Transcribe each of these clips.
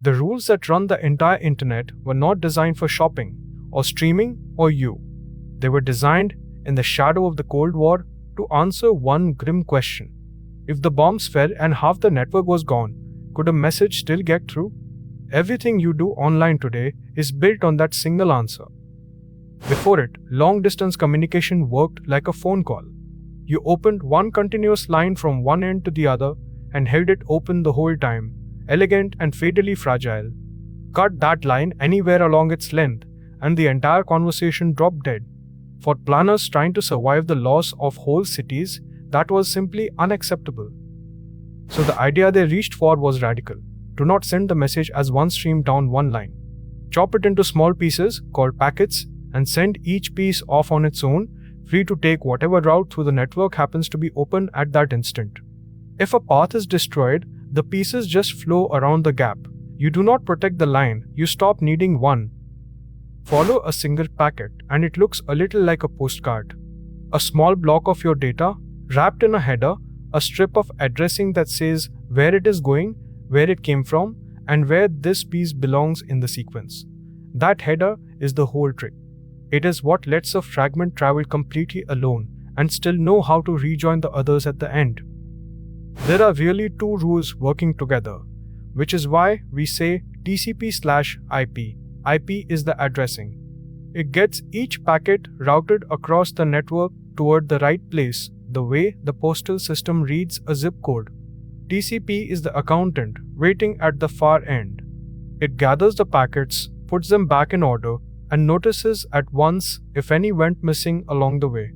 The rules that run the entire internet were not designed for shopping, or streaming, or you. They were designed in the shadow of the Cold War to answer one grim question. If the bombs fell and half the network was gone, could a message still get through? Everything you do online today is built on that single answer. Before it, long-distance communication worked like a phone call. You opened one continuous line from one end to the other and held it open the whole time, elegant and fatally fragile. Cut that line anywhere along its length, and the entire conversation dropped dead. For planners trying to survive the loss of whole cities, that was simply unacceptable. So the idea they reached for was radical. Do not send the message as one stream down one line. Chop it into small pieces called packets and send each piece off on its own, free to take whatever route through the network happens to be open at that instant. If a path is destroyed, the pieces just flow around the gap. You do not protect the line, you stop needing one. Follow a single packet and it looks a little like a postcard. A small block of your data, wrapped in a header, a strip of addressing that says where it is going, where it came from, and where this piece belongs in the sequence. That header is the whole trick. It is what lets a fragment travel completely alone and still know how to rejoin the others at the end. There are really two rules working together, which is why we say TCP/IP. IP is the addressing. It gets each packet routed across the network toward the right place, the way the postal system reads a zip code. TCP is the accountant waiting at the far end. It gathers the packets, puts them back in order, and notices at once if any went missing along the way.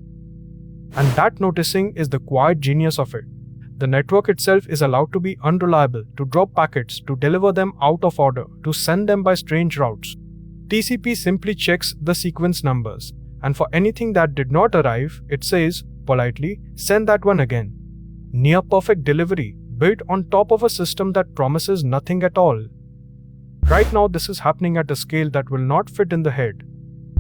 And that noticing is the quiet genius of it. The network itself is allowed to be unreliable, to drop packets, to deliver them out of order, to send them by strange routes. TCP simply checks the sequence numbers, and for anything that did not arrive, it says, politely, send that one again. Near perfect delivery, built on top of a system that promises nothing at all. Right now, this is happening at a scale that will not fit in the head.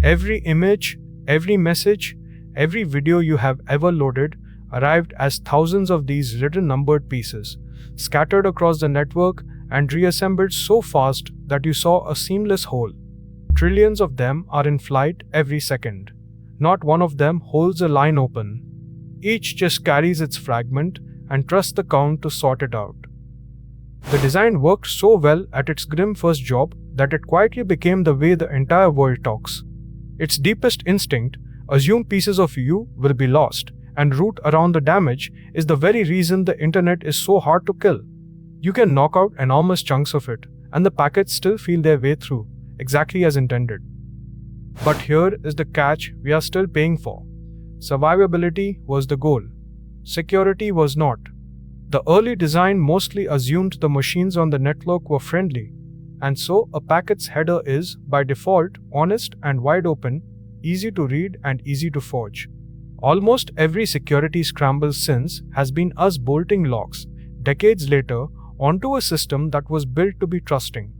Every image, every message, every video you have ever loaded arrived as thousands of these little numbered pieces, scattered across the network and reassembled so fast that you saw a seamless whole. Trillions of them are in flight every second. Not one of them holds a line open. Each just carries its fragment and trusts the count to sort it out. The design worked so well at its grim first job that it quietly became the way the entire world talks. Its deepest instinct, assume pieces of you will be lost, and root around the damage, is the very reason the internet is so hard to kill. You can knock out enormous chunks of it, and the packets still feel their way through, exactly as intended. But here is the catch we are still paying for. Survivability was the goal. Security was not. The early design mostly assumed the machines on the network were friendly, and so a packet's header is, by default, honest and wide open, easy to read and easy to forge. Almost every security scramble since has been us bolting locks, decades later, onto a system that was built to be trusting.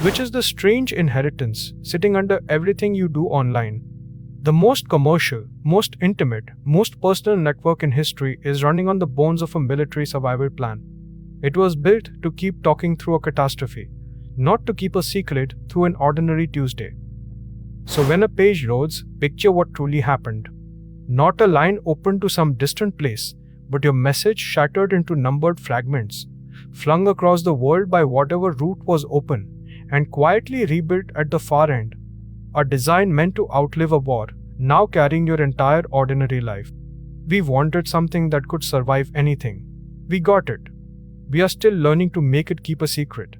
Which is the strange inheritance sitting under everything you do online. The most commercial, most intimate, most personal network in history is running on the bones of a military survival plan. It was built to keep talking through a catastrophe, not to keep a secret through an ordinary Tuesday. So when a page loads, picture what truly happened. Not a line open to some distant place, but your message shattered into numbered fragments, flung across the world by whatever route was open, and quietly rebuilt at the far end. A design meant to outlive a war, now carrying your entire ordinary life. We wanted something that could survive anything. We got it. We are still learning to make it keep a secret.